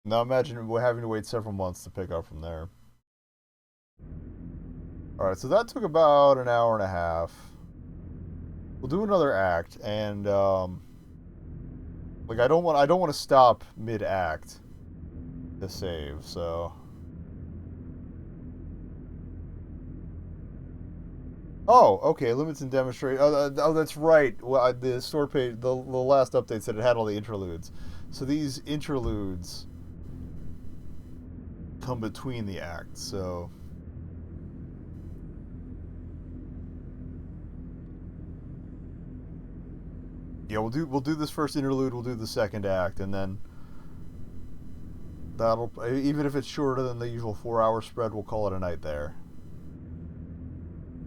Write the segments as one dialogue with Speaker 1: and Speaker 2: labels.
Speaker 1: Now imagine we're having to wait several months to pick up from there. Alright, so that took about an hour and a half. We'll do another act, and like I don't want to stop mid act to save. So oh, okay, limits and demonstrate. Oh, that's right. Well, the store page, the last update said it had all the interludes. So these interludes come between the acts. So yeah, we'll do this first interlude. We'll do the second act, and then that'll, even if it's shorter than the usual 4 hour spread, we'll call it a night there.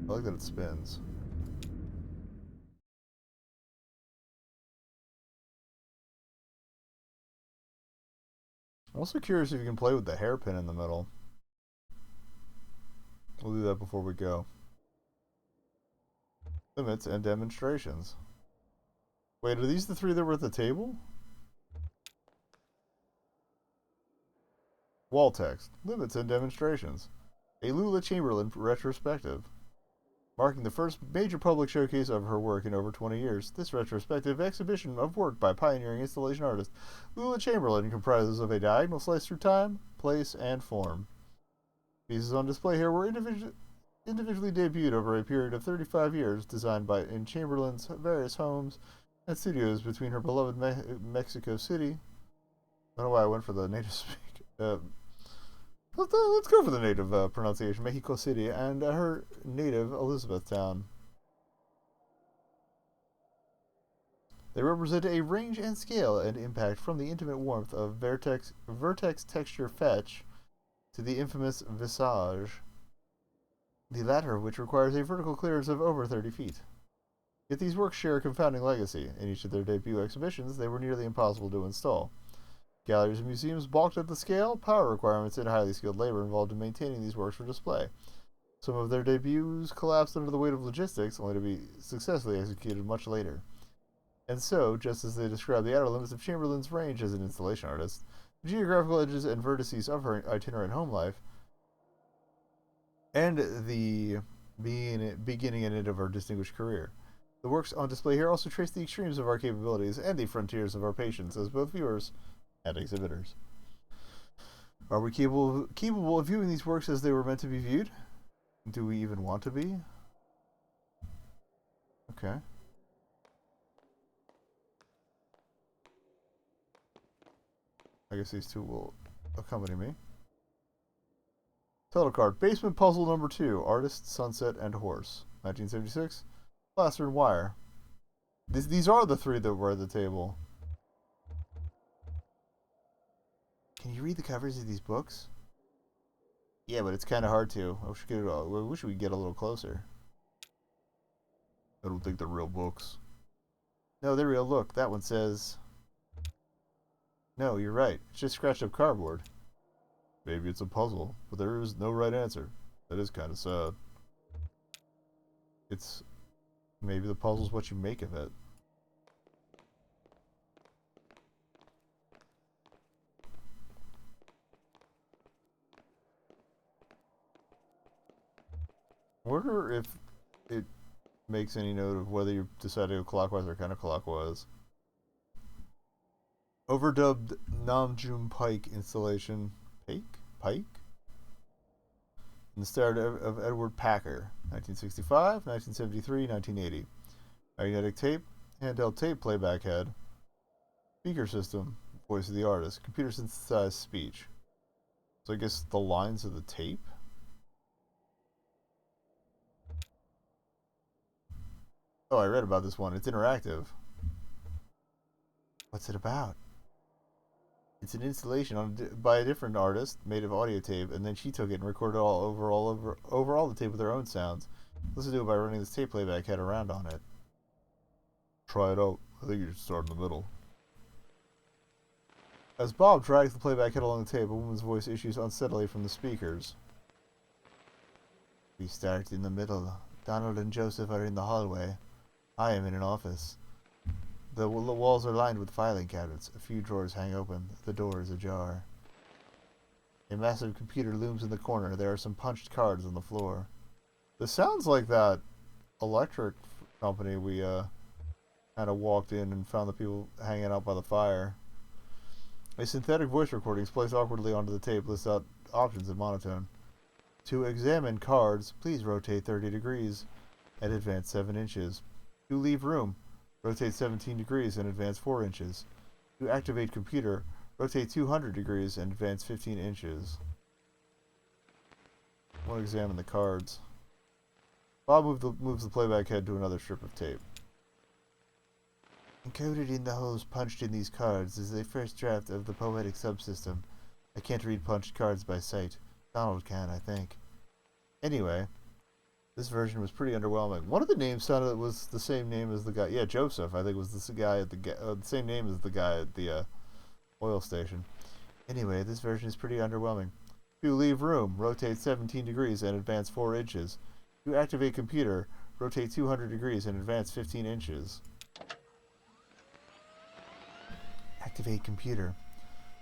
Speaker 1: I like that it spins. I'm also curious if you can play with the hairpin in the middle. We'll do that before we go. Limits and demonstrations. Wait, are these the three that were at the table? Wall text. Limits and demonstrations. A Lula Chamberlain retrospective. Marking the first major public showcase of her work in over 20 years, this retrospective exhibition of work by pioneering installation artist Lula Chamberlain comprises of a diagonal slice through time, place, and form. Pieces on display here were individually debuted over a period of 35 years, designed by in Chamberlain's various homes and studios between her beloved Mexico City. I don't know why I went for the native speak. Let's go for the native pronunciation, Mexico City, and her native Elizabethtown. They represent a range and scale and impact from the intimate warmth of vertex texture fetch to the infamous visage, the latter of which requires a vertical clearance of over 30 feet. Yet these works share a confounding legacy. In each of their debut exhibitions, they were nearly impossible to install. Galleries and museums balked at the scale, power requirements, and highly skilled labor involved in maintaining these works for display. Some of their debuts collapsed under the weight of logistics, only to be successfully executed much later. And so, just as they describe the outer limits of Chamberlain's range as an installation artist, the geographical edges and vertices of her itinerant home life, and the beginning and end of her distinguished career. The works on display here also trace the extremes of our capabilities and the frontiers of our patience as both viewers and exhibitors. Are we capable of viewing these works as they were meant to be viewed? Do we even want to be? Okay. I guess these two will accompany me. Title card. Basement Puzzle number 2. Artist, Sunset, and Horse. 1976. Plaster and Wire. These are the three that were at the table. Can you read the covers of these books? Yeah, but it's kind of hard to. I wish we could get a little closer. I don't think they're real books. No, they're real. Look, that one says... No, you're right. It's just scratched up cardboard. Maybe it's a puzzle, but there is no right answer. That is kind of sad. It's... Maybe the puzzle's what you make of it. I wonder if it makes any note of whether you decide to go clockwise or counterclockwise. Overdubbed Namjoon Pike installation. Pike? In the style of Edward Packer. 1965, 1973, 1980. Magnetic tape, handheld tape playback head. Speaker system, voice of the artist. Computer synthesized speech. So I guess the lines of the tape? Oh, I read about this one. It's interactive. What's it about? It's an installation by a different artist made of audio tape, and then she took it and recorded over all the tape with her own sounds. Listen to it by running this tape playback head around on it. Try it out. I think you should start in the middle. As Bob drags the playback head along the tape, a woman's voice issues unsteadily from the speakers. We start in the middle. Donald and Joseph are in the hallway. I am in an office. The walls are lined with filing cabinets. A few drawers hang open. The door is ajar. A massive computer looms in the corner. There are some punched cards on the floor. This sounds like that electric company we kind of walked in and found the people hanging out by the fire. A synthetic voice recording is placed awkwardly onto the tape, lists out options in monotone. To examine cards, please rotate 30 degrees and advance 7 inches. To leave room, rotate 17 degrees and advance 4 inches. To activate computer, rotate 200 degrees and advance 15 inches. I want to examine the cards. Bob moves the playback head to another strip of tape. Encoded in the holes punched in these cards is the first draft of the poetic subsystem. I can't read punched cards by sight. Donald can, I think. Anyway, this version was pretty underwhelming. One of the names sounded was the same name as the guy. Yeah, Joseph, I think, was the guy at the same name as the guy at the oil station. Anyway, this version is pretty underwhelming. To leave room, rotate 17 degrees and advance 4 inches. To activate computer, rotate 200 degrees and advance 15 inches. Activate computer.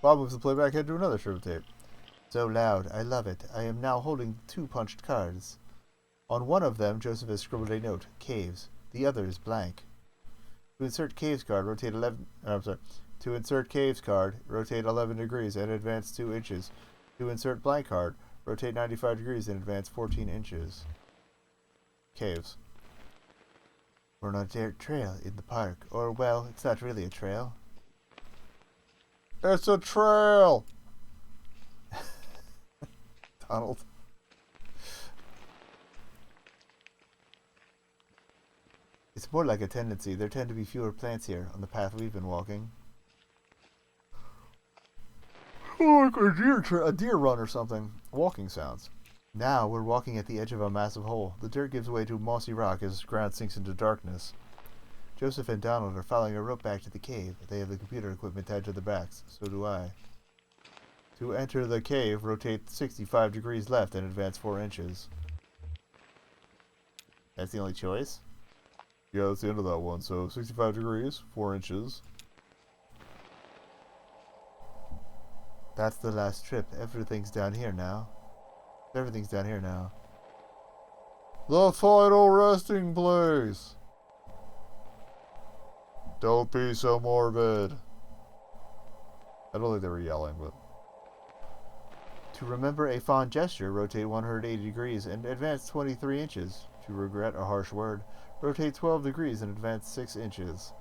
Speaker 1: Bob moves the playback head to another strip of tape. So loud, I love it. I am now holding 2 punched cards. On one of them, Joseph has scribbled a note, caves. The other is blank. To insert caves card, rotate 11... To insert caves card, rotate 11 degrees and advance 2 inches. To insert blank card, rotate 95 degrees and advance 14 inches. Caves. We're on a dirt trail in the park. Or, well, it's not really a trail. It's a trail! Donald. It's more like a tendency. There tend to be fewer plants here on the path we've been walking. Oh, like a deer run or something. Walking sounds. Now we're walking at the edge of a massive hole. The dirt gives way to mossy rock as the ground sinks into darkness. Joseph and Donald are following a rope back to the cave. They have the computer equipment tied to their backs. So do I. To enter the cave, rotate 65 degrees left and advance 4 inches. That's the only choice? Yeah, that's the end of that one. So 65 degrees, 4 inches. That's the last trip. Everything's down here now. Everything's down here now. The final resting place! Don't be so morbid. I don't think they were yelling, but... To remember a fond gesture, rotate 180 degrees and advance 23 inches. To regret a harsh word, rotate 12 degrees and advance 6 inches.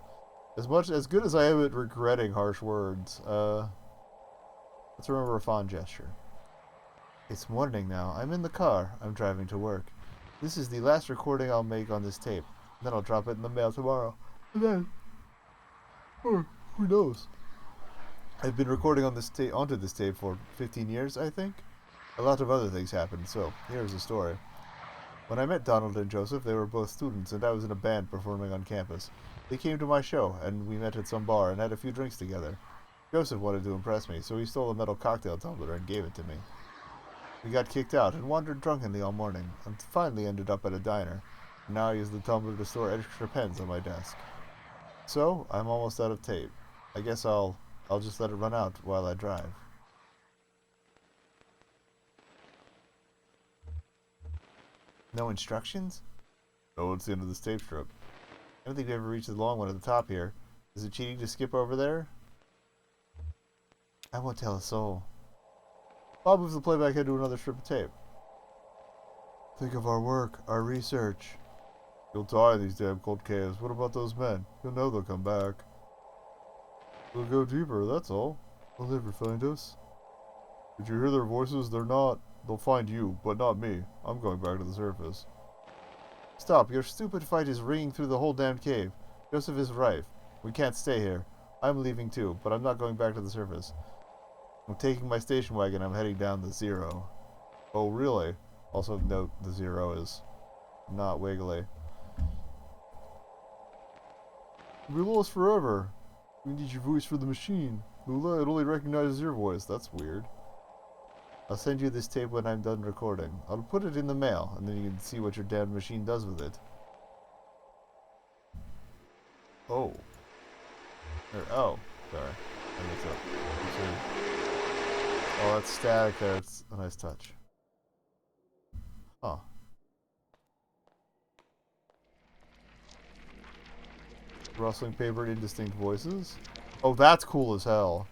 Speaker 1: As good as I am at regretting harsh words, let's remember a fond gesture. It's morning now. I'm in the car. I'm driving to work. This is the last recording I'll make on this tape. Then I'll drop it in the mail tomorrow. And then... or who knows? I've been recording on this onto this tape for 15 years, I think. A lot of other things happened, so here's the story. When I met Donald and Joseph, they were both students, and I was in a band performing on campus. They came to my show, and we met at some bar and had a few drinks together. Joseph wanted to impress me, so he stole a metal cocktail tumbler and gave it to me. We got kicked out and wandered drunkenly all morning, and finally ended up at a diner. Now I use the tumbler to store extra pens on my desk. So, I'm almost out of tape. I guess I'll just let it run out while I drive. No instructions? No, it's the end of this tape strip. I don't think we ever reached the long one at the top here. Is it cheating to skip over there? I won't tell a soul. Bob moves the playback head to another strip of tape. Think of our work, our research. You'll die in these damn cold caves. What about those men? You'll know they'll come back. We'll go deeper, that's all. They'll never find us. Did you hear their voices? They'll find you, but not me. I'm going back to the surface. Stop, your stupid fight is ringing through the whole damn cave. Joseph is right. We can't stay here. I'm leaving too, but I'm not going back to the surface. I'm taking my station wagon. I'm heading down the zero. Oh, really? Also note the zero is not wiggly. We lost forever. We need your voice for the machine. Lula, it only recognizes your voice. That's weird. I'll send you this tape when I'm done recording. I'll put it in the mail, and then you can see what your damn machine does with it. Oh. Oh, sorry. I mixed up. Oh, that's static there. It's a nice touch. Huh. Rustling paper and indistinct voices. Oh, that's cool as hell.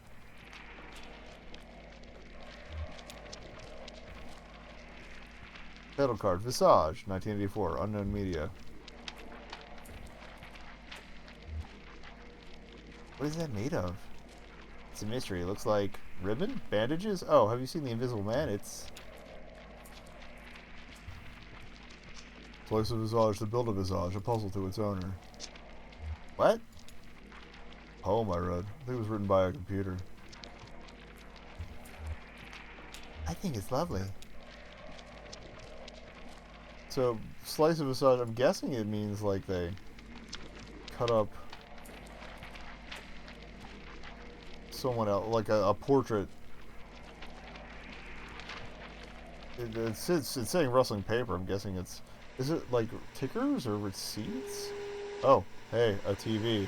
Speaker 1: Title card. Visage, 1984. Unknown media. What is that made of? It's a mystery. It looks like ribbon? Bandages? Oh, have you seen The Invisible Man? It's... Slice of Visage to build a visage, a puzzle to its owner. What? Poem I read. I think it was written by a computer. I think it's lovely. So, slice of visage, I'm guessing it means like they cut up someone else, like a portrait. It's saying rustling paper. I'm guessing it's... Is it like tickers or receipts? Oh, hey, a TV.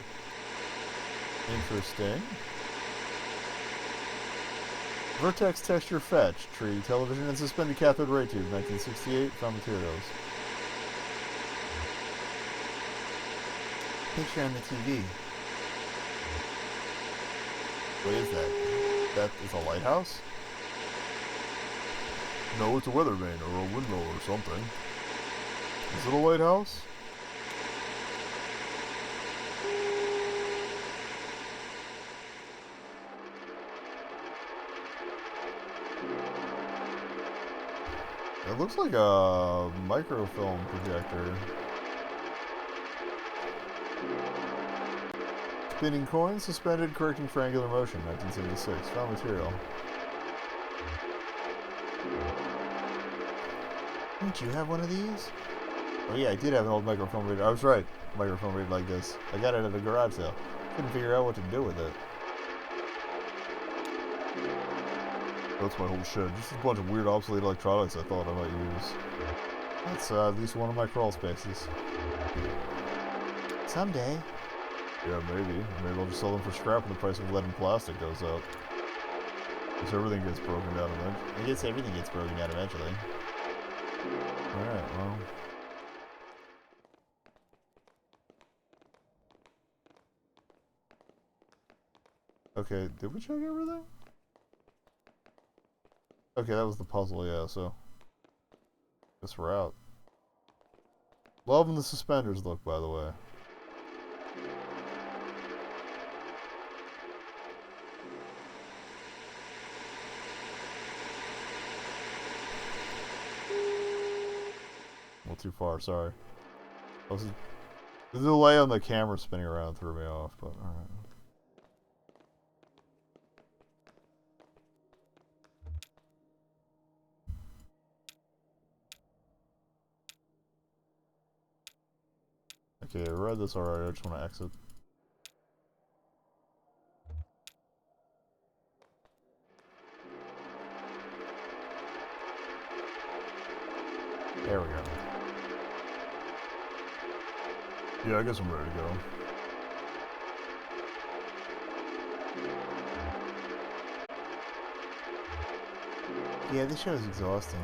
Speaker 1: Interesting. Vertex texture fetch. Tree, television, and suspended cathode ray tube. 1968. Found materials. Picture on the TV. What is that? That is a lighthouse? No, it's a weather vane or a windmill or something. Is it a lighthouse? It looks like a microfilm projector. Spinning coin, suspended, correcting triangular motion, 1976. Found material. Didn't you have one of these? Oh yeah, I did have an old microfilm reader. I was right. Microfilm reader like this. I got it at a garage sale. Couldn't figure out what to do with it. That's my whole shed. Just a bunch of weird obsolete electronics I thought I might use. That's at least one of my crawl spaces. Someday. Yeah, maybe. Maybe I'll just sell them for scrap when the price of lead and plastic goes up. Because everything gets broken down eventually. I guess everything gets broken down eventually. Alright, well. Okay, did we check everything? Okay, that was the puzzle, yeah, so. Guess we're out. Loving the suspenders look, by the way. A little too far, sorry. The delay on the camera spinning around threw me off, but alright. Okay, I read this already, I just want to exit. There we go. Yeah, I guess I'm ready to go. Yeah, this show is exhausting.